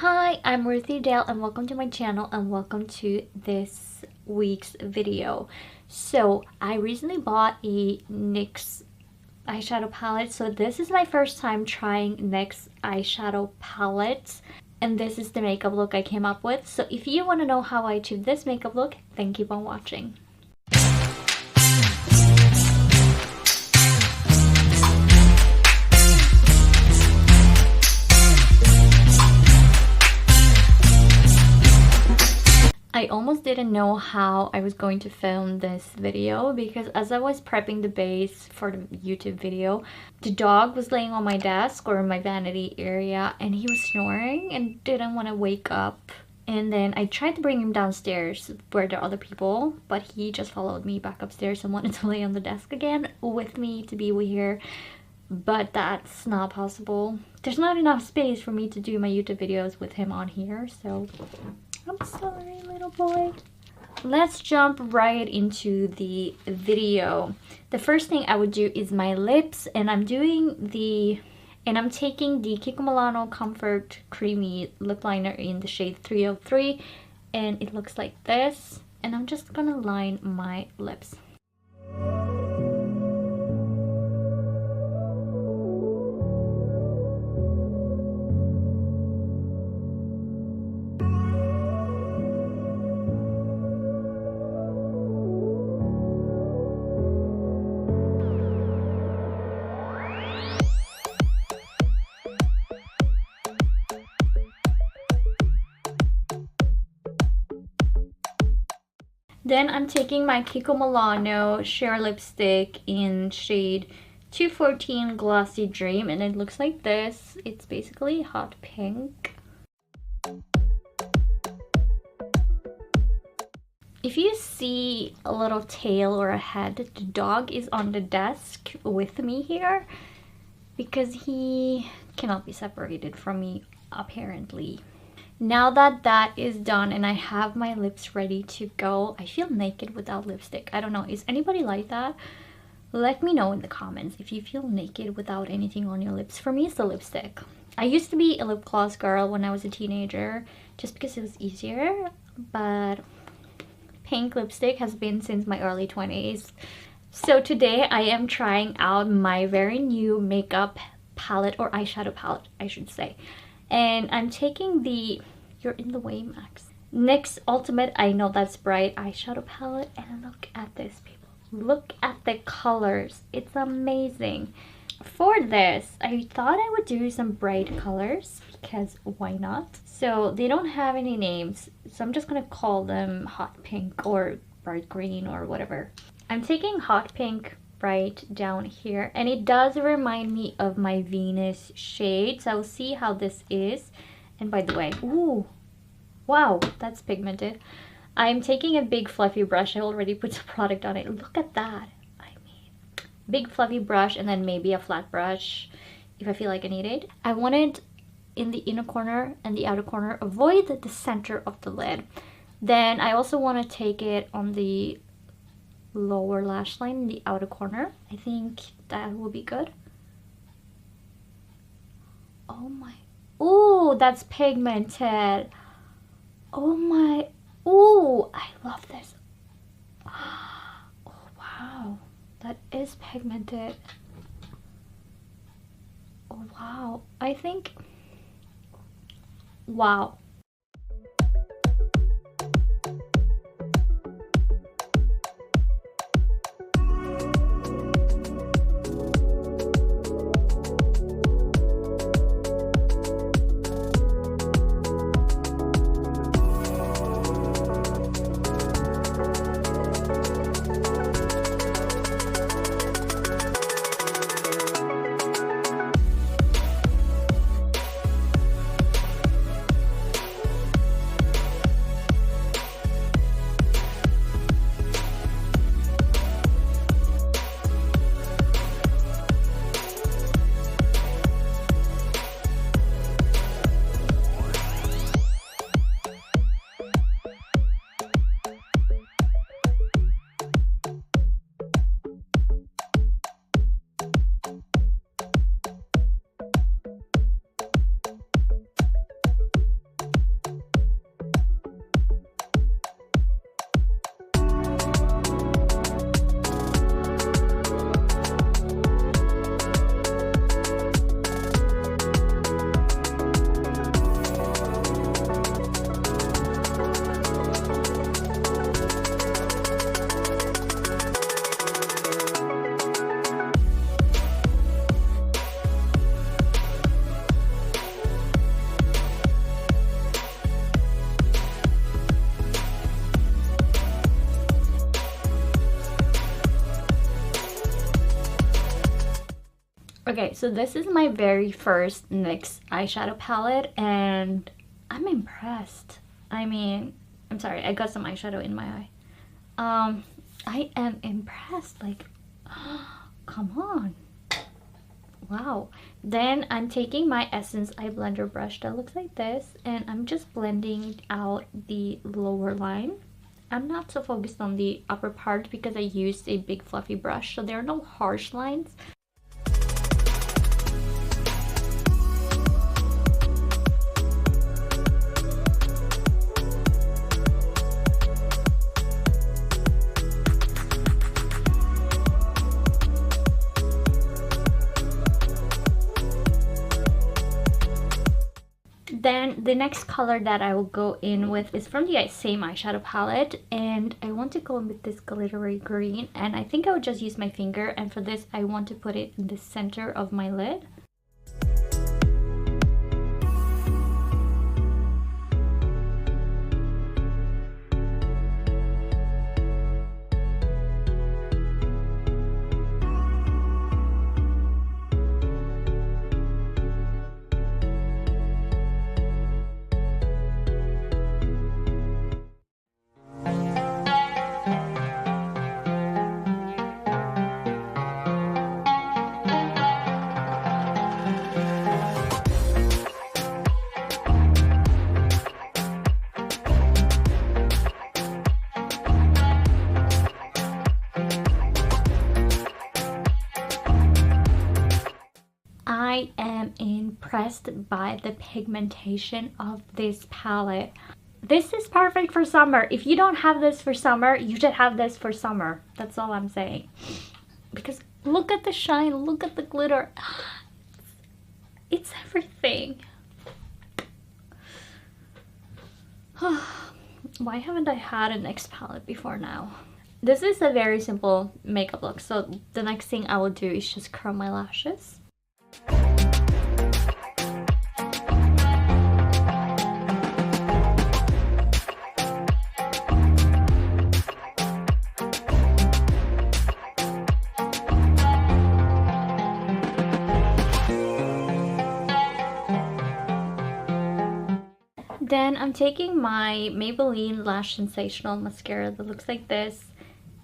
Hi, I'm Ruthie Dahle and welcome to my channel and welcome to this week's video. So I recently bought a NYX eyeshadow palette. So this is my first time trying NYX eyeshadow palettes and this is the makeup look I came up with. So if you want to know how I achieved this makeup look, then keep on watching. I almost didn't know how I was going to film this video because as I was prepping the base for the YouTube video, the dog was laying on my desk or in my vanity area and he was snoring and didn't want to wake up. And then I tried to bring him downstairs where there are other people, but he just followed me back upstairs and wanted to lay on the desk again with me to be here. But that's not possible. There's not enough space for me to do my YouTube videos with him on here, so I'm sorry, little boy. Let's jump right into the video. The first thing I would do is my lips, and I'm taking the Kiko Milano Comfort Creamy Lip Liner in the shade 303, and it looks like this. And I'm just gonna line my lips. Then I'm taking my Kiko Milano Sheer Lipstick in shade 214 Glossy Dream, and it looks like this. It's basically hot pink. If you see a little tail or a head, the dog is on the desk with me here because he cannot be separated from me apparently. Now that that is done and I have my lips ready to go, I feel naked without lipstick. I don't know, is anybody like that? Let me know in the comments if you feel naked without anything on your lips. For me, it's the lipstick. I used to be a lip gloss girl when I was a teenager just because it was easier, but pink lipstick has been since my early 20s. So today I am trying out my very new makeup palette, or eyeshadow palette, I should say. And I'm taking the, you're in the way, Max, NYX Ultimate I Know That's Bright eyeshadow palette, and look at this, people. Look at the colors. It's amazing. For this, I thought I would do some bright colors because why not? So they don't have any names, so I'm just gonna call them hot pink or bright green or whatever. I'm taking hot pink right down here, and it does remind me of my Venus shade, so I'll see how this is. And by the way, ooh, wow, that's pigmented. I'm taking a big fluffy brush. I already put some product on it. Look at that. I mean, big fluffy brush and then maybe a flat brush if I feel like I need it. I wanted in the inner corner and the outer corner, avoid the center of the lid. Then I also want to take it on the lower lash line in the outer corner. I think that will be good. Oh my, oh, that's pigmented. Oh my, oh, I love this. Oh wow, that is pigmented. Oh wow, I think, wow. Okay, so this is my very first NYX eyeshadow palette and I'm impressed. I mean, I'm sorry, I got some eyeshadow in my eye. I am impressed, like, come on. Wow. Then I'm taking my Essence Eyeblender brush that looks like this and I'm just blending out the lower line. I'm not so focused on the upper part because I used a big fluffy brush, so there are no harsh lines. Then the next color that I will go in with is from the same eyeshadow palette, and I want to go in with this glittery green, and I think I would just use my finger, and for this I want to put it in the center of my lid. I am impressed by the pigmentation of this palette. This is perfect for summer. If you don't have this for summer, you should have this for summer. That's all I'm saying. Because look at the shine, look at the glitter. It's everything. Why haven't I had a NYX palette before now? This is a very simple makeup look. So the next thing I will do is just curl my lashes. Then I'm taking my Maybelline Lash Sensational mascara that looks like this.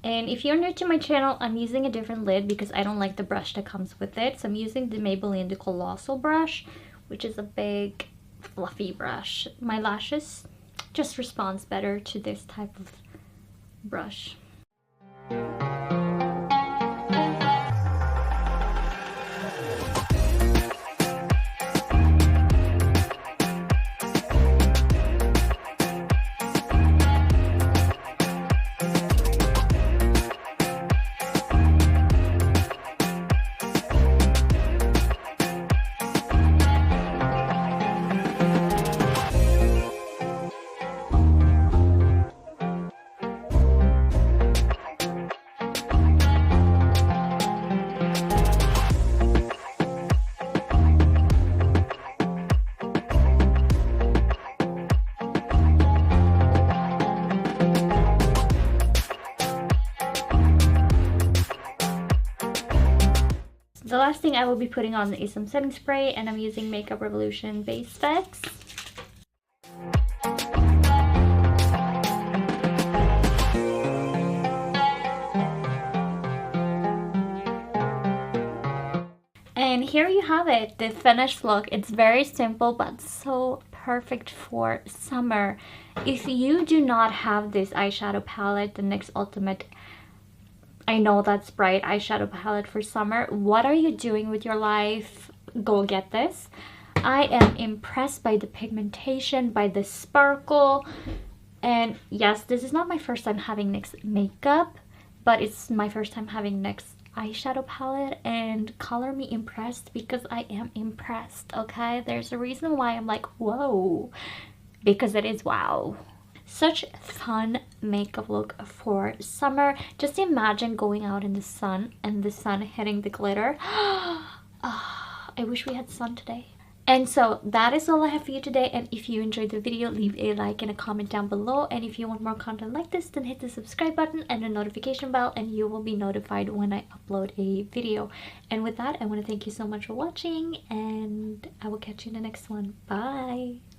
And if you're new to my channel, I'm using a different lid because I don't like the brush that comes with it. So I'm using the Maybelline the Colossal brush, which is a big fluffy brush. My lashes just responds better to this type of brush. The last thing I will be putting on is some setting spray, and I'm using Makeup Revolution Base Specs. And here you have it, the finished look. It's very simple but so perfect for summer. If you do not have this eyeshadow palette, the NYX Ultimate I know that's bright eyeshadow palette for summer, what are you doing with your life? Go get this. I am impressed by the pigmentation, by the sparkle. And yes, this is not my first time having NYX makeup, but it's my first time having NYX eyeshadow palette, and color me impressed because I am impressed, okay? There's a reason why I'm like, whoa, because it is wow. Such fun makeup look for summer. Just imagine going out in the sun and the sun hitting the glitter. Oh, I wish we had sun today. And so that is all I have for you today, and if you enjoyed the video, leave a like and a comment down below, and if you want more content like this, then hit the subscribe button and the notification bell and you will be notified when I upload a video. And with that, I want to thank you so much for watching, and I will catch you in the next one. Bye!